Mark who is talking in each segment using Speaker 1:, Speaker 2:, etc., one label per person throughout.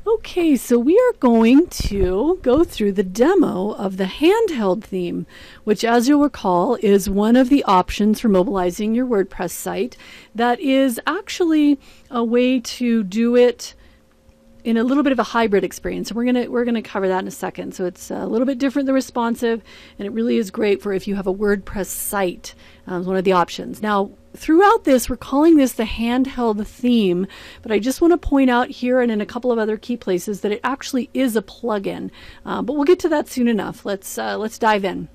Speaker 1: Okay, so we are going to go through the demo of the Handheld theme, which, as you'll recall, is one of the options for mobilizing your WordPress site. That is actually a way to do it in a little bit of a hybrid experience. And we're gonna cover that in a second. So it's a little bit different than responsive, and it really is great for if you have a WordPress site. It's one of the options. Now, throughout this, we're calling this the Handheld theme, but I just want to point out here and in a couple of other key places that it actually is a plugin. But we'll get to that soon enough. Let's dive in.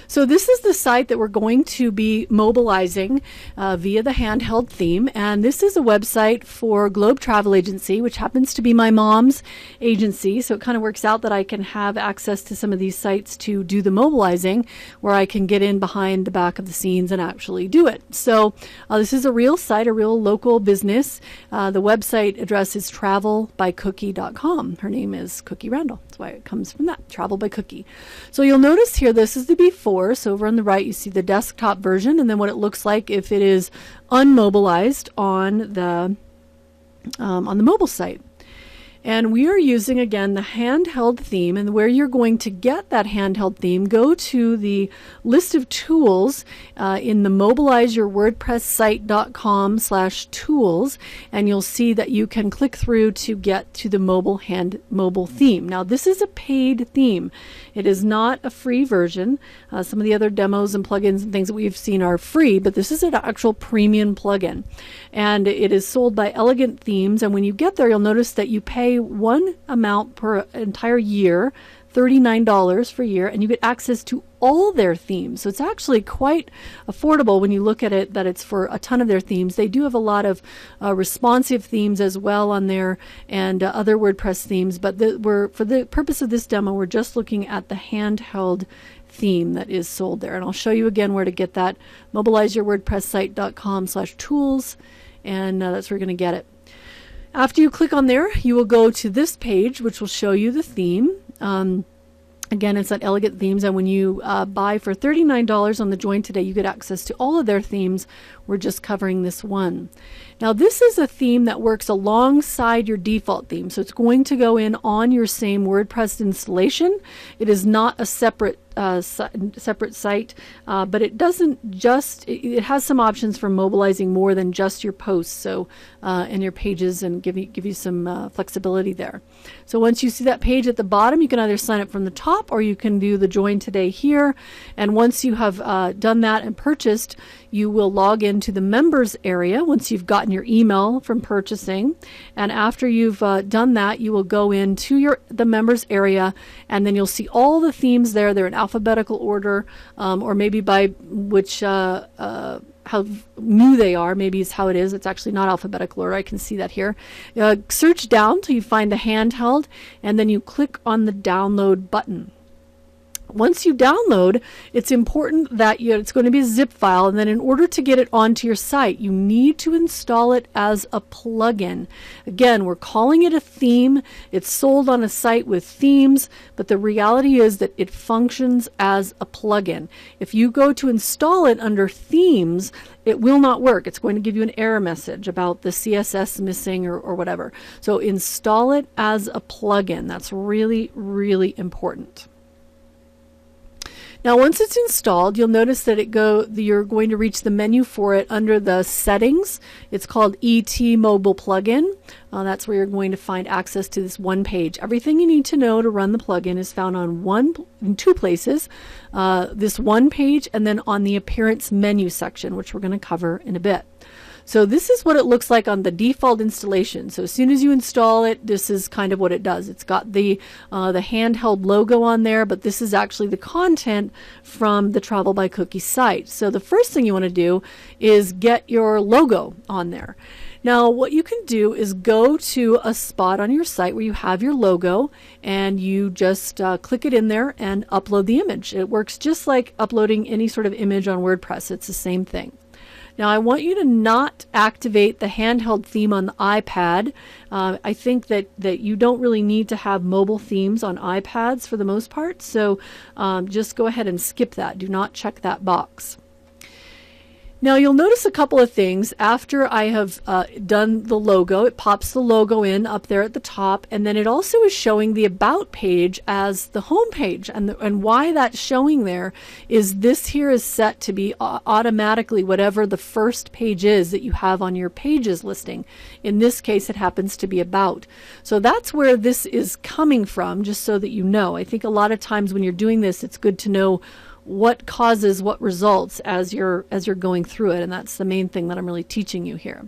Speaker 1: So this is the site that we're going to be mobilizing via the Handheld theme, and this is a website for Globe Travel Agency, which happens to be my mom's agency, so it kind of works out that I can have access to some of these sites to do the mobilizing, where I can get in behind the back of the scenes and actually do it. So this is a real site, a real local business. The website address is travelbycookie.com. Her name is Cookie Randall. That's why it comes from that, Travel by Cookie. So you'll notice here, this is the before. So over on the right, you see the desktop version, and then what it looks like if it is unmobilized on the mobile site. And we are using, again, the Handheld theme. And where you're going to get that Handheld theme, go to the list of tools in the mobilizeyourwordpresssite.com/tools, and you'll see that you can click through to get to the mobile theme. Now, this is a paid theme. It is not a free version. Some of the other demos and plugins and things that we've seen are free, but this is an actual premium plugin. And it is sold by Elegant Themes. And when you get there, you'll notice that you pay one amount per entire year, $39 for a year, and you get access to all their themes. So it's actually quite affordable when you look at it, that it's for a ton of their themes. They do have a lot of responsive themes as well on there, and other WordPress themes, but for the purpose of this demo, we're just looking at the Handheld theme that is sold there. And I'll show you again where to get that, mobilizeyourwordpresssite.com/tools, and that's where you're going to get it. After you click on there, you will go to this page, which will show you the theme. Again, it's at Elegant Themes, and when you buy for $39 on the Join Today, you get access to all of their themes. We're just covering this one. Now, this is a theme that works alongside your default theme, so it's going to go in on your same WordPress installation. It is not a separate site, but it doesn't just, it has some options for mobilizing more than just your posts, so and your pages, and give you some flexibility there. So once you see that page at the bottom, you can either sign up from the top, or you can do the Join Today here. And once you have done that and purchased, you will log into the members area once you've gotten your email from purchasing. And after you've done that, you will go into the members area, and then you'll see all the themes there. They're in alphabetical order, or maybe by which how new they are. Maybe is how it is. It's actually not alphabetical order. I can see that here. Search down till you find the Handheld, and then you click on the download button. Once you download, it's important that it's going to be a zip file, and then in order to get it onto your site, you need to install it as a plugin. Again, we're calling it a theme. It's sold on a site with themes, but the reality is that it functions as a plugin. If you go to install it under themes, it will not work. It's going to give you an error message about the CSS missing or whatever. So install it as a plugin. That's really, really important. Now, once it's installed, you'll notice that you're going to reach the menu for it under the settings. It's called ET Mobile Plugin. That's where you're going to find access to this one page. Everything you need to know to run the plugin is found in two places. This one page, and then on the Appearance menu section, which we're going to cover in a bit. So this is what it looks like on the default installation. So as soon as you install it, this is kind of what it does. It's got the Handheld logo on there, but this is actually the content from the Travel by Cookie site. So the first thing you want to do is get your logo on there. Now, what you can do is go to a spot on your site where you have your logo, and you just click it in there and upload the image. It works just like uploading any sort of image on WordPress. It's the same thing. Now I want you to not activate the handheld theme on the iPad. I think that you don't really need to have mobile themes on iPads for the most part, so just go ahead and skip that. Do not check that box. Now you'll notice a couple of things. After I have done the logo, it pops the logo in up there at the top, and then it also is showing the About page as the home page. And why that's showing there is this here is set to be automatically whatever the first page is that you have on your pages listing. In this case, it happens to be About. So that's where this is coming from, just so that you know. I think a lot of times when you're doing this, it's good to know what causes what results as you're going through it, and that's the main thing that I'm really teaching you here.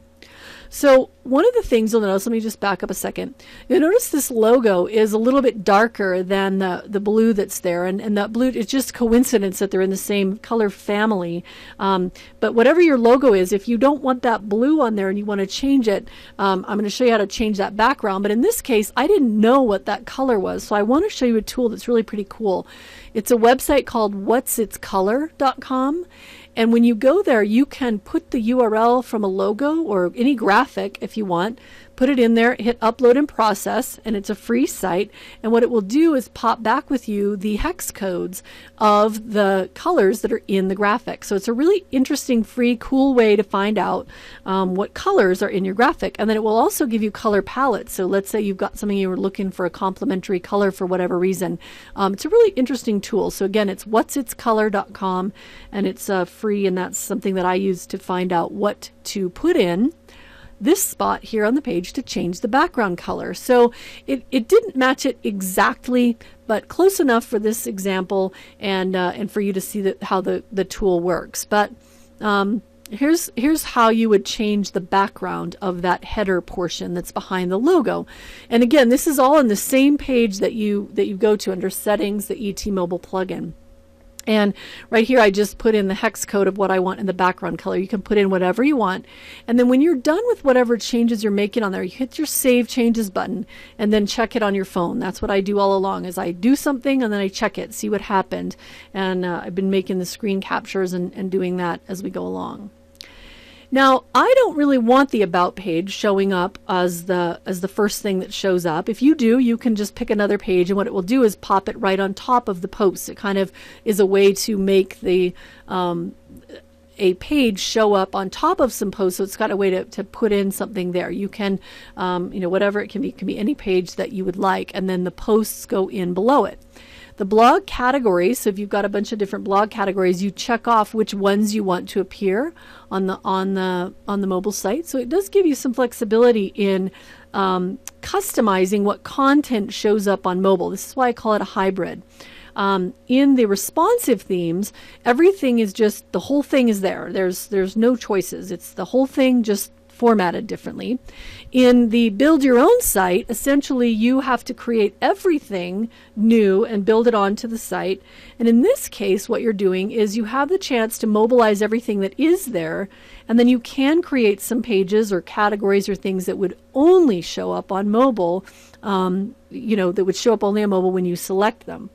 Speaker 1: So one of the things you'll notice, let me just back up a second. You'll notice this logo is a little bit darker than the blue that's there, and that blue is just coincidence that they're in the same color family. But whatever your logo is, if you don't want that blue on there and you want to change it, I'm going to show you how to change that background. But in this case, I didn't know what that color was, so I want to show you a tool that's really pretty cool. It's a website called whatsitscolor.com. And when you go there, you can put the URL from a logo or any graphic if you want, put it in there, hit upload and process, and it's a free site. And what it will do is pop back with you the hex codes of the colors that are in the graphic. So it's a really interesting, free, cool way to find out what colors are in your graphic. And then it will also give you color palettes. So let's say you've got something you were looking for a complementary color for whatever reason. It's a really interesting tool. So again, it's whatsitscolor.com, and it's free, and that's something that I use to find out what to put in this spot here on the page to change the background color. So it didn't match it exactly, but close enough for this example, and for you to see how the tool works. But here's how you would change the background of that header portion that's behind the logo. And again, this is all on the same page that you go to under Settings, the ET Mobile plugin. And right here, I just put in the hex code of what I want in the background color. You can put in whatever you want. And then when you're done with whatever changes you're making on there, you hit your Save Changes button and then check it on your phone. That's what I do all along, is I do something and then I check it, see what happened. And I've been making the screen captures and doing that as we go along. Now, I don't really want the About page showing up as the first thing that shows up. If you do, you can just pick another page, and what it will do is pop it right on top of the post. It kind of is a way to make the a page show up on top of some posts, so it's got a way to put in something there. You can, whatever it can be any page that you would like, and then the posts go in below it. The blog categories, so if you've got a bunch of different blog categories, you check off which ones you want to appear on the mobile site. So it does give you some flexibility in customizing what content shows up on mobile. This is why I call it a hybrid. In the responsive themes, everything is just, the whole thing is there. There's no choices. It's the whole thing, just formatted differently. In the build your own site, essentially you have to create everything new and build it onto the site. And in this case, what you're doing is you have the chance to mobilize everything that is there, and then you can create some pages or categories or things that would only show up on mobile, that would show up only on mobile when you select them.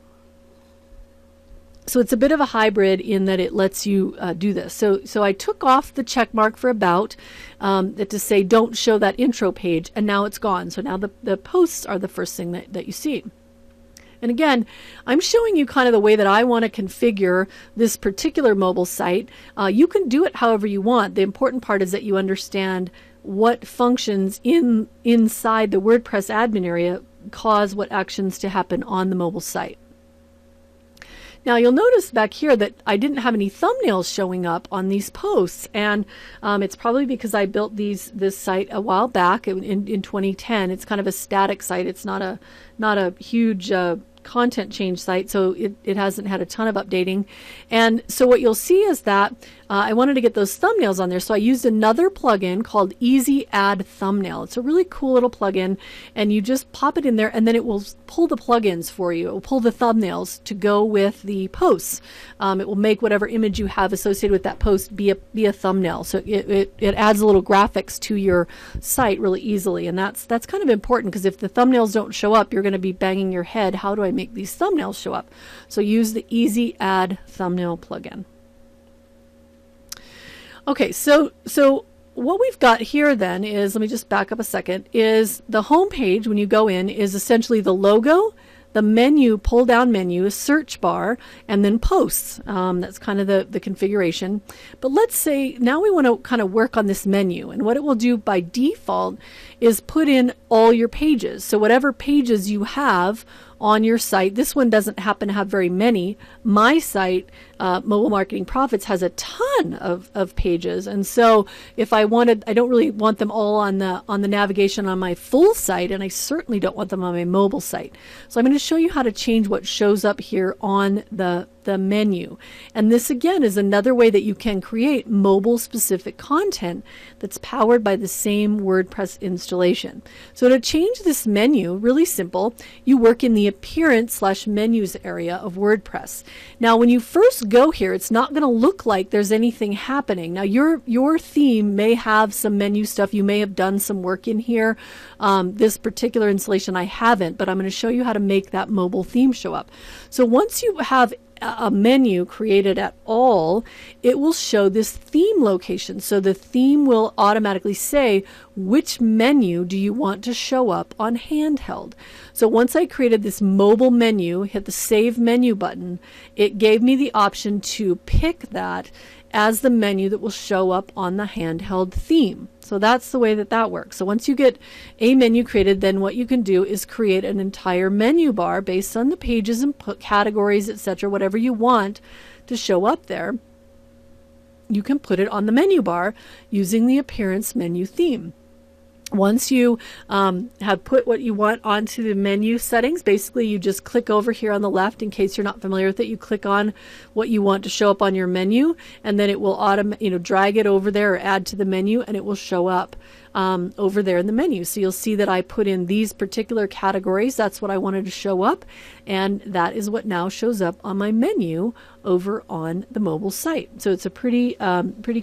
Speaker 1: So it's a bit of a hybrid in that it lets you do this. So I took off the check mark for About to say don't show that intro page, and now it's gone. So now the posts are the first thing that you see. And again, I'm showing you kind of the way that I want to configure this particular mobile site. You can do it however you want. The important part is that you understand what functions inside the WordPress admin area cause what actions to happen on the mobile site. Now you'll notice back here that I didn't have any thumbnails showing up on these posts, and it's probably because I built this site a while back in 2010. It's kind of a static site. It's not a huge content change site, so it hasn't had a ton of updating. And so what you'll see is that I wanted to get those thumbnails on there, so I used another plugin called Easy Add Thumbnail. It's a really cool little plugin, and you just pop it in there, and then it will pull the plugins for you. It will pull the thumbnails to go with the posts. It will make whatever image you have associated with that post be a thumbnail. So it adds a little graphics to your site really easily, and that's kind of important, because if the thumbnails don't show up, you're going to be banging your head, how do I make these thumbnails show up? So use the Easy Add Thumbnail plugin. Okay, so what we've got here then is, let me just back up a second, is the home page when you go in is essentially the logo, the menu, pull down menu, search bar, and then posts. That's kind of the configuration. But let's say now we want to kind of work on this menu, and what it will do by default is put in all your pages. So whatever pages you have on your site, this one doesn't happen to have very many. My site, Mobile Marketing Profits, has a ton of pages, and so if I wanted, I don't really want them all on the navigation on my full site, and I certainly don't want them on my mobile site. So I'm going to show you how to change what shows up here on the menu. And this again is another way that you can create mobile specific content that's powered by the same WordPress installation. So to change this menu, really simple, you work in the appearance/menus area of WordPress. Now when you first go here, it's not going to look like there's anything happening. Now your theme may have some menu stuff. You may have done some work in here. This particular installation I haven't, but I'm going to show you how to make that mobile theme show up. So once you have a menu created at all, it will show this theme location. So the theme will automatically say which menu do you want to show up on Handheld. So once I created this mobile menu, hit the Save Menu button, it gave me the option to pick that as the menu that will show up on the Handheld theme. So that's the way that works. So once you get a menu created, then what you can do is create an entire menu bar based on the pages and categories, etc., whatever you want to show up there. You can put it on the menu bar using the appearance menu theme. Once you have put what you want onto the menu settings, basically you just click over here on the left. In case you're not familiar with it, you click on what you want to show up on your menu, and then it will drag it over there or add to the menu, and it will show up over there in the menu. So you'll see that I put in these particular categories. That's what I wanted to show up, and that is what now shows up on my menu over on the mobile site. So it's a pretty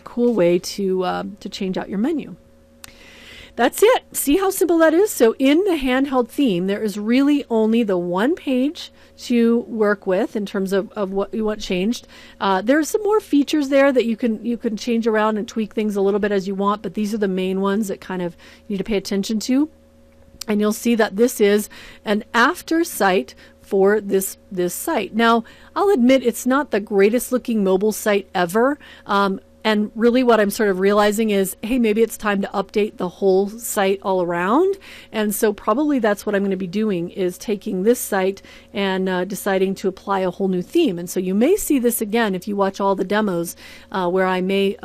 Speaker 1: cool way to change out your menu. That's it. See how simple that is? So in the Handheld theme, there is really only the one page to work with in terms of what you want changed. There's some more features there that you can change around and tweak things a little bit as you want, but these are the main ones that kind of you need to pay attention to. And you'll see that this is an after site for this site. Now, I'll admit it's not the greatest looking mobile site ever. And really what I'm sort of realizing is, hey, maybe it's time to update the whole site all around. And so probably that's what I'm going to be doing, is taking this site and deciding to apply a whole new theme. And so you may see this again if you watch all the demos where I may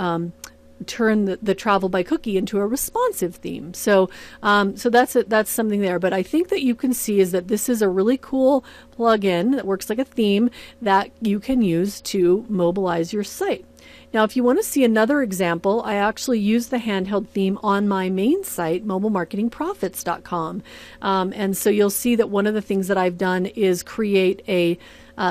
Speaker 1: turn the travel by cookie into a responsive theme. So that's something there. But I think that you can see is that this is a really cool plugin that works like a theme that you can use to mobilize your site. Now, if you want to see another example, I actually use the Handheld theme on my main site, mobilemarketingprofits.com. And so you'll see that one of the things that I've done is create a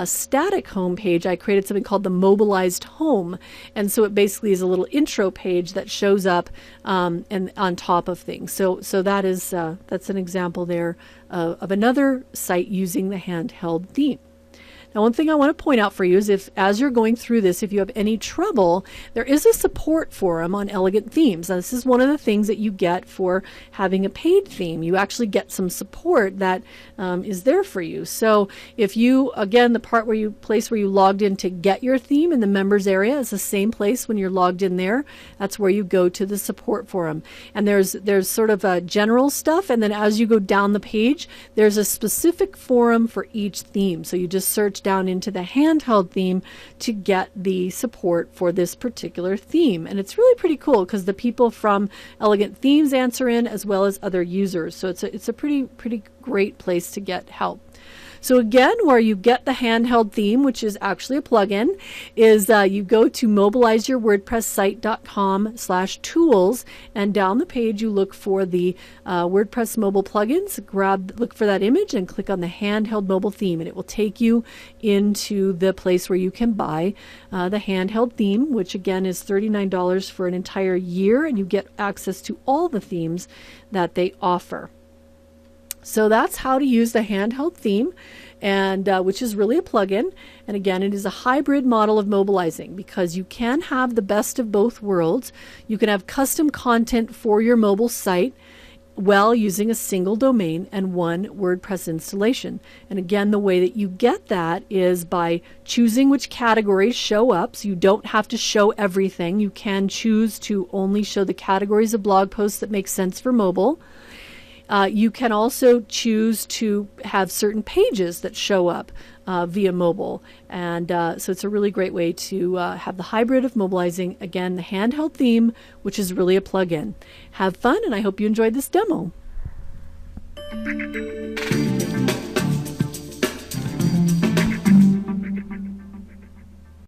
Speaker 1: static home page. I created something called the Mobilized Home. And so it basically is a little intro page that shows up and on top of things. So that's an example there of another site using the Handheld theme. Now, one thing I want to point out for you is as you're going through this, if you have any trouble, there is a support forum on Elegant Themes. Now, this is one of the things that you get for having a paid theme. You actually get some support that is there for you. So if you, again, the place where you logged in to get your theme in the members area is the same place when you're logged in there. That's where you go to the support forum. And there's sort of a general stuff, and then as you go down the page, there's a specific forum for each theme. So you just search down into the Handheld theme to get the support for this particular theme. And it's really pretty cool because the people from Elegant Themes answer in as well as other users. So it's a pretty great place to get help. So again, where you get the Handheld theme, which is actually a plugin, is you go to mobilizeyourwordpresssite.com/tools, and down the page you look for the WordPress mobile plugins. Look for that image and click on the Handheld mobile theme, and it will take you into the place where you can buy the Handheld theme, which again is $39 for an entire year, and you get access to all the themes that they offer. So that's how to use the Handheld theme, and which is really a plugin. And again, it is a hybrid model of mobilizing, because you can have the best of both worlds. You can have custom content for your mobile site while using a single domain and one WordPress installation. And again, the way that you get that is by choosing which categories show up. So you don't have to show everything. You can choose to only show the categories of blog posts that make sense for mobile. You can also choose to have certain pages that show up via mobile. And so it's a really great way to have the hybrid of mobilizing. Again, the Handheld theme, which is really a plugin. Have fun, and I hope you enjoyed this demo.